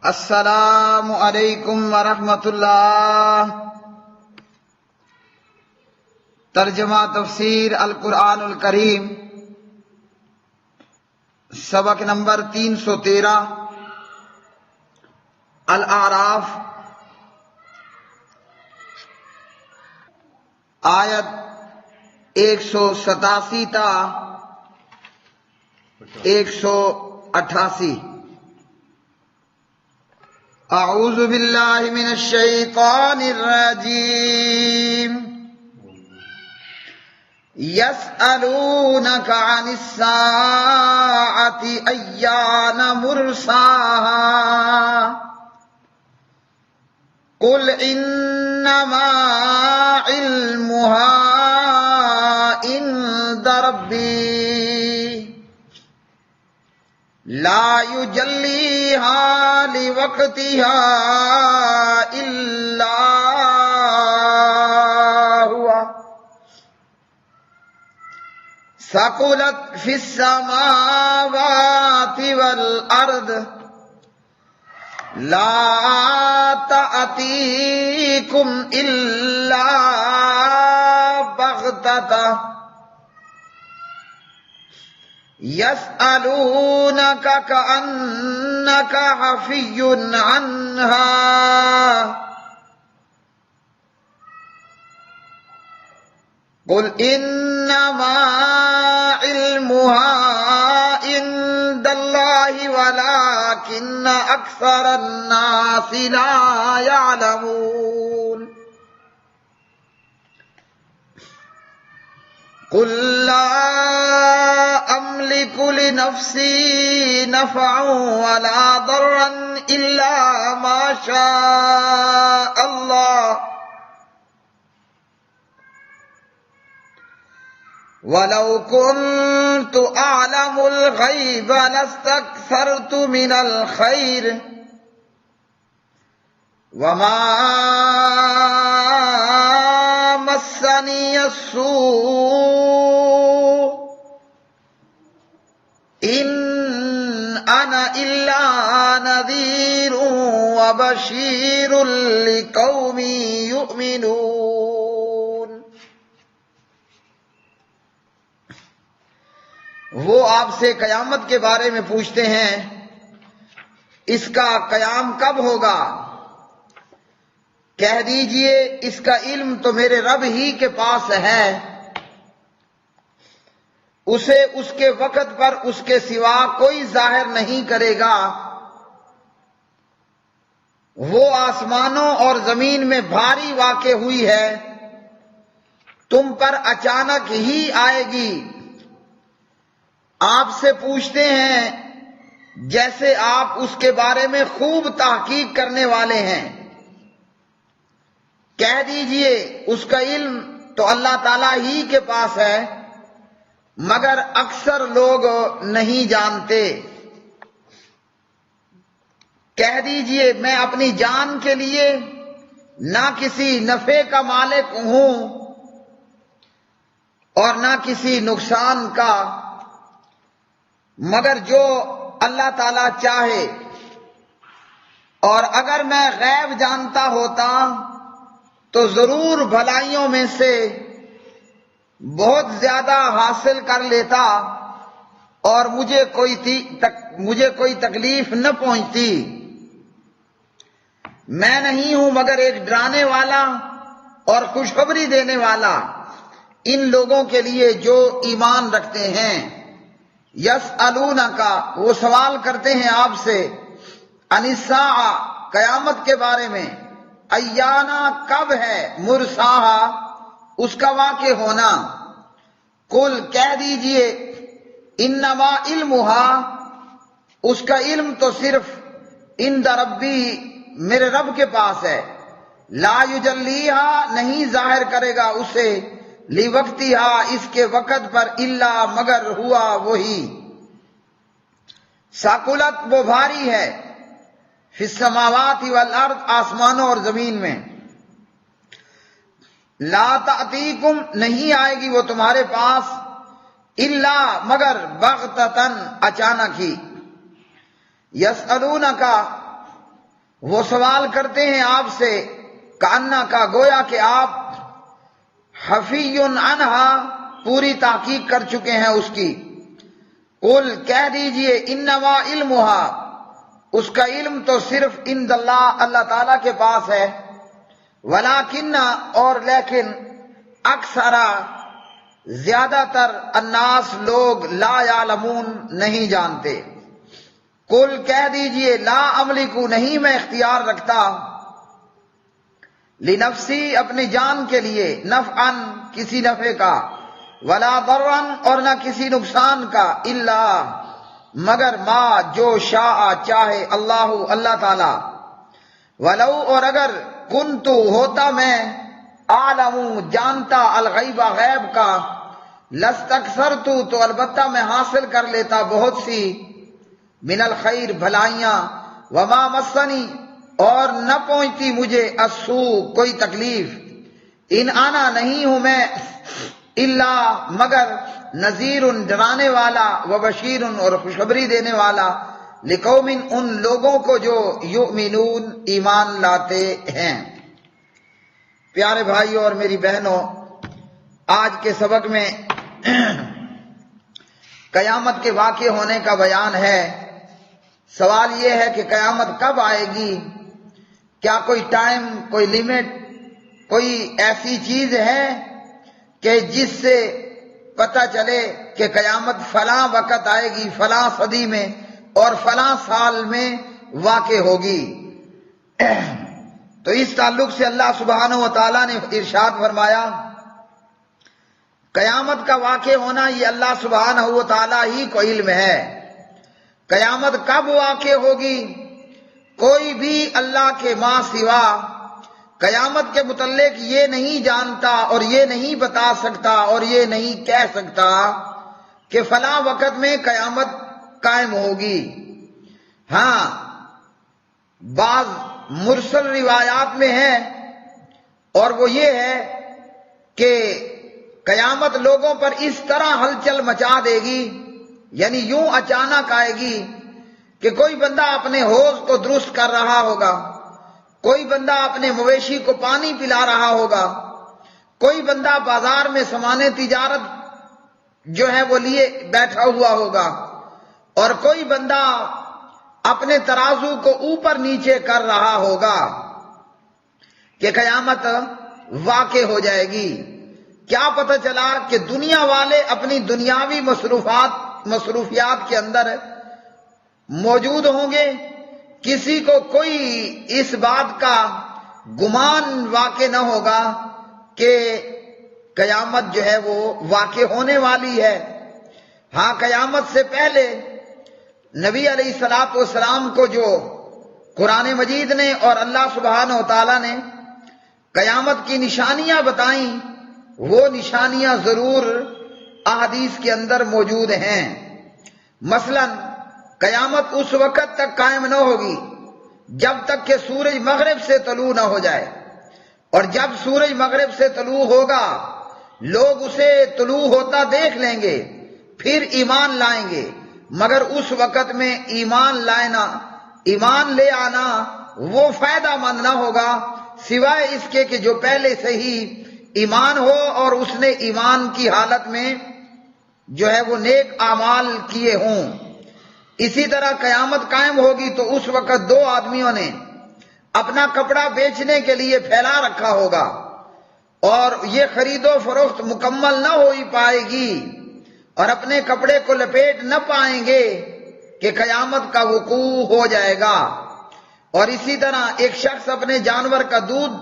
السلام علیکم ورحمۃ اللہ۔ ترجمہ تفسیر القرآن الکریم، سبق نمبر 313، الاعراف، آیت 187 تا 188۔ اعوذ باللہ من الشیطان الرجیم۔ یسألونک عن الساعة ایان مرساها قل انما علمها عند ربی لا یجلیہا لوقتہا الا ہوا ثقلت فی السماوات والارض لا تأتیکم الا بغتۃ یسألونک کأنک حفی عنہا قل انما علمها عند اللہ ولکن اکثر الناس لا يعلمون قل لا املک لنفسی نفعا ولا ضرا الا ما شاء اللہ وَلَوْ كُنْتُ أَعْلَمُ الْغَيْبَ لَاسْتَكْثَرْتُ مِنَ الْخَيْرِ وَمَا مَسَّنِيَ السُّوءُ إِنْ أَنَا إِلَّا نَذِيرٌ وَبَشِيرٌ لِقَوْمٍ يُؤْمِنُونَ۔ وہ آپ سے قیامت کے بارے میں پوچھتے ہیں، اس کا قیام کب ہوگا؟ کہہ دیجئے اس کا علم تو میرے رب ہی کے پاس ہے، اسے اس کے وقت پر اس کے سوا کوئی ظاہر نہیں کرے گا۔ وہ آسمانوں اور زمین میں بھاری واقع ہوئی ہے، تم پر اچانک ہی آئے گی۔ آپ سے پوچھتے ہیں جیسے آپ اس کے بارے میں خوب تحقیق کرنے والے ہیں۔ کہہ دیجئے اس کا علم تو اللہ تعالیٰ ہی کے پاس ہے، مگر اکثر لوگ نہیں جانتے۔ کہہ دیجئے میں اپنی جان کے لیے نہ کسی نفع کا مالک ہوں اور نہ کسی نقصان کا، مگر جو اللہ تعالیٰ چاہے، اور اگر میں غیب جانتا ہوتا تو ضرور بھلائیوں میں سے بہت زیادہ حاصل کر لیتا اور مجھے کوئی تکلیف نہ پہنچتی۔ میں نہیں ہوں مگر ایک ڈرانے والا اور خوشخبری دینے والا ان لوگوں کے لیے جو ایمان رکھتے ہیں۔ یسألونک، وہ سوال کرتے ہیں آپ سے، عن الساعہ، قیامت کے بارے میں، ایانا، کب ہے، مرساہا، اس کا واقع ہونا۔ قل، کہہ دیجئے، انما علمہا، اس کا علم تو صرف عند ربی، میرے رب کے پاس ہے، لا یجلیہا، نہیں ظاہر کرے گا اسے، لیوقتہا، اس کے وقت پر، الا، مگر ہوا وہی، ثقلت، وہ بھاری ہے، فی السماوات والارض، آسمانوں اور زمین میں، لا تأتیکم، نہیں آئے گی وہ تمہارے پاس، الا، مگر بغتتن، اچانک ہی، یسألونک، وہ سوال کرتے ہیں آپ سے کأنہ کا گویا کہ آپ حفی عنہا پوری تحقیق کر چکے ہیں اس کی. قل کہہ دیجئے انما علمہا اس کا علم تو صرف عند اللہ اللہ تعالیٰ کے پاس ہے. ولیکن اور لیکن اکثر زیادہ تر الناس لوگ لا یعلمون نہیں جانتے. قل کہہ دیجئے لا املکو نہیں میں اختیار رکھتا لنفسی اپنی جان کے لیے نفعا کسی نفع کا ولا ضرا اور نہ کسی نقصان کا الا مگر ما جو شاء چاہے اللہ اللہ تعالی. ولو اور اگر کنتو ہوتا میں عالم جانتا الغیب غیب کا لستکثرتو تو البتہ میں حاصل کر لیتا بہت سی من الخیر بھلائیاں وما مسنی اور نہ پہنچتی مجھے السوء کوئی تکلیف. ان آنا نہیں ہوں میں الا مگر نذیر ڈرانے والا وبشیر اور خوشخبری دینے والا لقوم ان لوگوں کو جو یؤمنون ایمان لاتے ہیں. پیارے بھائیوں اور میری بہنوں، آج کے سبق میں قیامت کے واقع ہونے کا بیان ہے. سوال یہ ہے کہ قیامت کب آئے گی؟ کیا کوئی ٹائم، کوئی لیمٹ، کوئی ایسی چیز ہے کہ جس سے پتہ چلے کہ قیامت فلاں وقت آئے گی، فلاں صدی میں اور فلاں سال میں واقع ہوگی؟ تو اس تعلق سے اللہ سبحانہ و تعالیٰ نے ارشاد فرمایا قیامت کا واقع ہونا یہ اللہ سبحانہ و تعالیٰ ہی کو علم ہے. قیامت کب واقع ہوگی کوئی بھی اللہ کے ماں سوا قیامت کے متعلق یہ نہیں جانتا اور یہ نہیں بتا سکتا اور یہ نہیں کہہ سکتا کہ فلاں وقت میں قیامت قائم ہوگی. ہاں، بعض مرسل روایات میں ہے اور وہ یہ ہے کہ قیامت لوگوں پر اس طرح ہلچل مچا دے گی، یعنی یوں اچانک آئے گی کہ کوئی بندہ اپنے حوض کو درست کر رہا ہوگا، کوئی بندہ اپنے مویشی کو پانی پلا رہا ہوگا، کوئی بندہ بازار میں سامان تجارت جو ہے وہ لیے بیٹھا ہوا ہوگا، اور کوئی بندہ اپنے ترازو کو اوپر نیچے کر رہا ہوگا کہ قیامت واقع ہو جائے گی. کیا پتہ چلا کہ دنیا والے اپنی دنیاوی مصروفیات کے اندر موجود ہوں گے، کسی کو کوئی اس بات کا گمان واقع نہ ہوگا کہ قیامت جو ہے وہ واقع ہونے والی ہے. ہاں، قیامت سے پہلے نبی علیہ الصلوۃ والسلام کو جو قرآن مجید نے اور اللہ سبحانہ و تعالیٰ نے قیامت کی نشانیاں بتائیں، وہ نشانیاں ضرور احادیث کے اندر موجود ہیں. مثلا قیامت اس وقت تک قائم نہ ہوگی جب تک کہ سورج مغرب سے طلوع نہ ہو جائے، اور جب سورج مغرب سے طلوع ہوگا لوگ اسے طلوع ہوتا دیکھ لیں گے، پھر ایمان لائیں گے، مگر اس وقت میں ایمان لے آنا وہ فائدہ مند نہ ہوگا سوائے اس کے کہ جو پہلے سے ہی ایمان ہو اور اس نے ایمان کی حالت میں جو ہے وہ نیک اعمال کیے ہوں. اسی طرح قیامت قائم ہوگی تو اس وقت دو آدمیوں نے اپنا کپڑا بیچنے کے لیے پھیلا رکھا ہوگا اور یہ خرید و فروخت مکمل نہ ہو ہی پائے گی اور اپنے کپڑے کو لپیٹ نہ پائیں گے کہ قیامت کا وقوع ہو جائے گا. اور اسی طرح ایک شخص اپنے جانور کا دودھ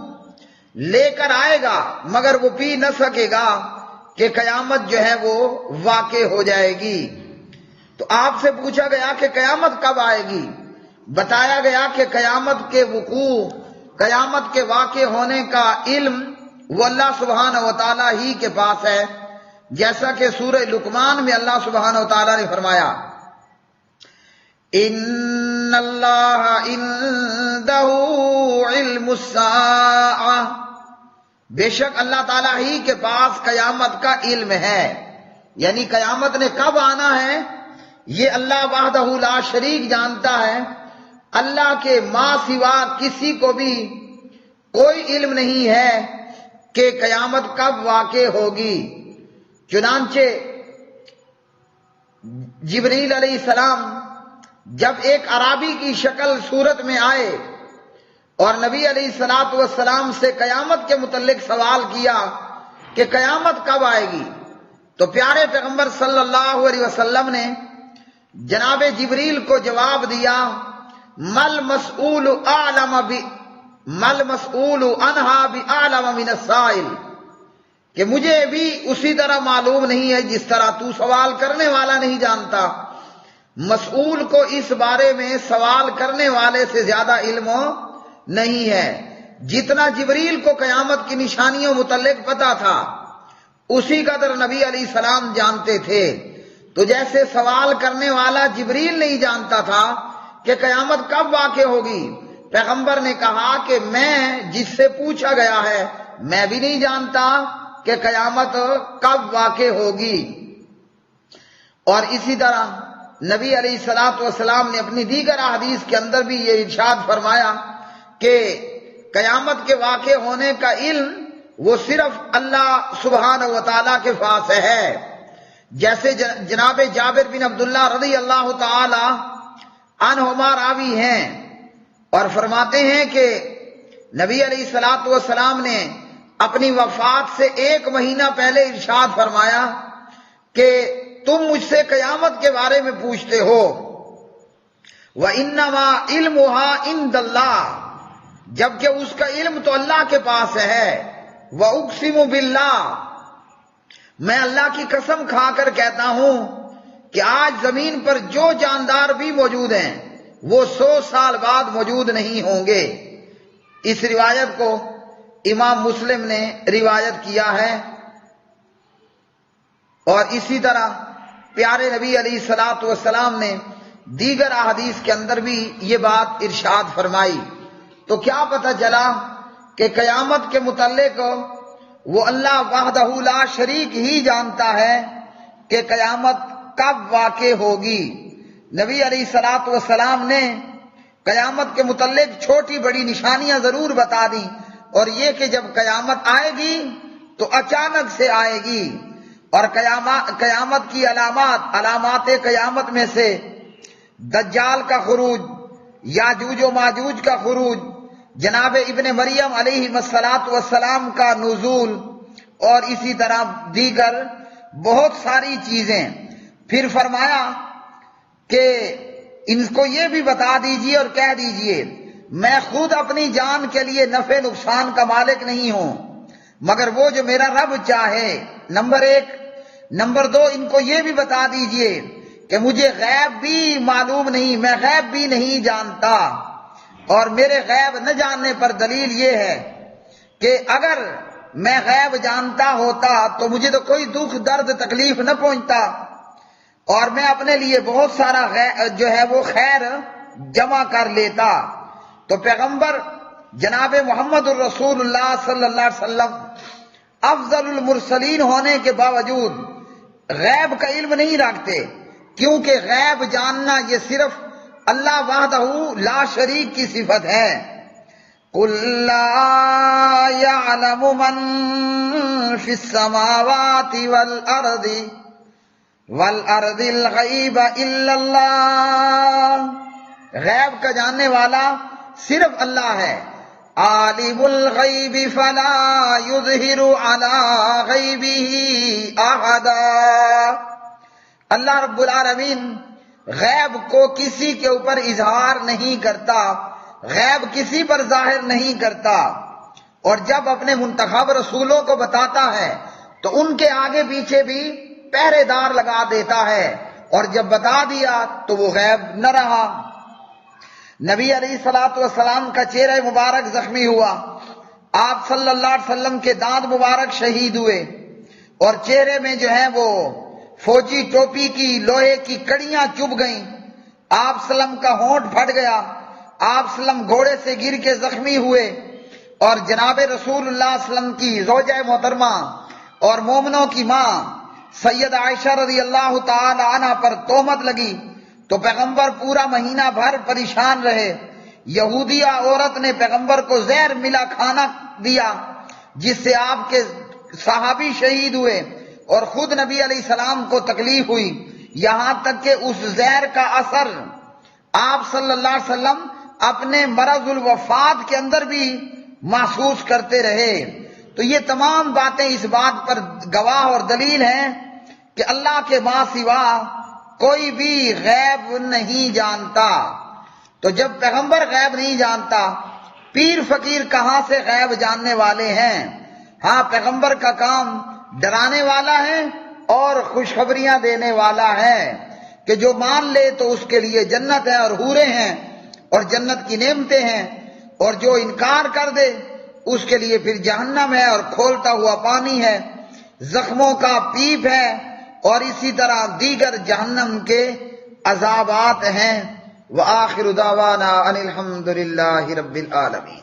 لے کر آئے گا مگر وہ پی نہ سکے گا کہ قیامت جو ہے وہ واقع ہو جائے گی. تو آپ سے پوچھا گیا کہ قیامت کب آئے گی؟ بتایا گیا کہ قیامت کے وقوع، قیامت کے واقع ہونے کا علم وہ اللہ سبحانہ و تعالیٰ ہی کے پاس ہے، جیسا کہ سورہ لقمان میں اللہ سبحانہ و تعالیٰ نے فرمایا ان اللہ عنده علم الساعہ، بے شک اللہ تعالیٰ ہی کے پاس قیامت کا علم ہے. یعنی قیامت نے کب آنا ہے یہ اللہ وحدہ لا شریک جانتا ہے. اللہ کے ماں سوا کسی کو بھی کوئی علم نہیں ہے کہ قیامت کب واقع ہوگی۔ چنانچہ جبریل علیہ السلام جب ایک اعرابی کی شکل صورت میں آئے اور نبی علیہ الصلوۃ والسلام سے قیامت کے متعلق سوال کیا کہ قیامت کب آئے گی، تو پیارے پیغمبر صلی اللہ علیہ وسلم نے جناب جبریل کو جواب دیا، مل مسئول عنہا بعلم من السائل، کہ مجھے بھی اسی طرح معلوم نہیں ہے جس طرح تو سوال کرنے والا نہیں جانتا۔ مسئول کو اس بارے میں سوال کرنے والے سے زیادہ علم نہیں ہے۔ جتنا جبریل کو قیامت کی نشانیوں متعلق پتا تھا اسی قدر نبی علیہ السلام جانتے تھے۔ تو جیسے سوال کرنے والا جبریل نہیں جانتا تھا کہ قیامت کب واقع ہوگی، پیغمبر نے کہا کہ میں جس سے پوچھا گیا ہے میں بھی نہیں جانتا کہ قیامت کب واقع ہوگی۔ اور اسی طرح نبی علیہ الصلوۃ والسلام نے اپنی دیگر احادیث کے اندر بھی یہ ارشاد فرمایا کہ قیامت کے واقع ہونے کا علم وہ صرف اللہ سبحانہ و تعالیٰ کے پاس ہے۔ جیسے جناب جابر بن عبداللہ رضی اللہ تعالی عنہما راوی ہیں اور فرماتے ہیں کہ نبی علیہ الصلوۃ والسلام نے اپنی وفات سے 1 مہینہ پہلے ارشاد فرمایا کہ تم مجھ سے قیامت کے بارے میں پوچھتے ہو، وَإِنَّمَا عِلْمُهَا عِندَ اللَّهِ، جبکہ اس کا علم تو اللہ کے پاس ہے۔ وَأُقْسِمُ بِاللَّهِ، میں اللہ کی قسم کھا کر کہتا ہوں کہ آج زمین پر جو جاندار بھی موجود ہیں وہ 100 سال بعد موجود نہیں ہوں گے۔ اس روایت کو امام مسلم نے روایت کیا ہے۔ اور اسی طرح پیارے نبی علیہ الصلوۃ والسلام نے دیگر احادیث کے اندر بھی یہ بات ارشاد فرمائی۔ تو کیا پتہ چلا کہ قیامت کے متعلق وہ اللہ وحدہ لا شریک ہی جانتا ہے کہ قیامت کب واقع ہوگی۔ نبی علیہ الصلوۃ والسلام نے قیامت کے متعلق چھوٹی بڑی نشانیاں ضرور بتا دیں، اور یہ کہ جب قیامت آئے گی تو اچانک سے آئے گی۔ اور قیامت کی علامات قیامت میں سے دجال کا خروج، یاجوج و ماجوج کا خروج، جناب ابن مریم علیہ السلام کا نزول، اور اسی طرح دیگر بہت ساری چیزیں۔ پھر فرمایا کہ ان کو یہ بھی بتا دیجئے اور کہہ دیجئے میں خود اپنی جان کے لیے نفع نقصان کا مالک نہیں ہوں مگر وہ جو میرا رب چاہے، نمبر 1۔ نمبر 2، ان کو یہ بھی بتا دیجئے کہ مجھے غیب بھی معلوم نہیں، میں غیب بھی نہیں جانتا، اور میرے غیب نہ جاننے پر دلیل یہ ہے کہ اگر میں غیب جانتا ہوتا تو مجھے تو کوئی دکھ درد تکلیف نہ پہنچتا، اور میں اپنے لیے بہت سارا جو ہے وہ خیر جمع کر لیتا۔ تو پیغمبر جناب محمد الرسول اللہ صلی اللہ علیہ وسلم افضل المرسلین ہونے کے باوجود غیب کا علم نہیں رکھتے، کیونکہ غیب جاننا یہ صرف اللہ وحدہ لا شریک کی صفت ہے۔ قُلْ لَا يَعْلَمُ مَن فِي السَّمَاوَاتِ وَالْأَرْضِ الْغَيْبَ إِلَّا اللَّهُ، غیب کا جاننے والا صرف اللہ ہے۔ عالم الغیب فلا یظہر علی غیبہ احدا، اللہ رب العالمین غیب کو کسی کے اوپر اظہار نہیں کرتا، غیب کسی پر ظاہر نہیں کرتا، اور جب اپنے منتخب رسولوں کو بتاتا ہے تو ان کے آگے پیچھے بھی پہرے دار لگا دیتا ہے، اور جب بتا دیا تو وہ غیب نہ رہا۔ نبی علیہ الصلوۃ والسلام کا چہرہ مبارک زخمی ہوا، آپ صلی اللہ علیہ وسلم کے دانت مبارک شہید ہوئے، اور چہرے میں جو ہے وہ فوجی ٹوپی کی لوہے کی کڑیاں چبھ گئیں، آپ وسلم کا ہونٹ پھٹ گیا، آپ وسلم گھوڑے سے گر کے زخمی ہوئے، اور جناب رسول اللہ صلی اللہ علیہ وسلم کی زوجہ محترمہ اور مومنوں کی ماں سید عائشہ رضی اللہ تعالی عنہ پر تہمت لگی، تو پیغمبر پورا مہینہ بھر پریشان رہے۔ یہودیہ عورت نے پیغمبر کو زہر ملا کھانا دیا جس سے آپ کے صحابی شہید ہوئے اور خود نبی علیہ السلام کو تکلیف ہوئی، یہاں تک کہ اس زہر کا اثر آپ صلی اللہ علیہ وسلم اپنے مرض الوفات کے اندر بھی محسوس کرتے رہے۔ تو یہ تمام باتیں اس بات پر گواہ اور دلیل ہیں کہ اللہ کے ماں سوا کوئی بھی غیب نہیں جانتا۔ تو جب پیغمبر غیب نہیں جانتا، پیر فقیر کہاں سے غیب جاننے والے ہیں؟ ہاں، پیغمبر کا کام ڈرانے والا ہے اور خوشخبریاں دینے والا ہے کہ جو مان لے تو اس کے لیے جنت ہے اور حوریں ہیں اور جنت کی نعمتیں ہیں، اور جو انکار کر دے اس کے لیے پھر جہنم ہے اور کھولتا ہوا پانی ہے، زخموں کا پیپ ہے، اور اسی طرح دیگر جہنم کے عذابات ہیں۔ وآخر دعوانا ان الحمد للہ رب العالمین۔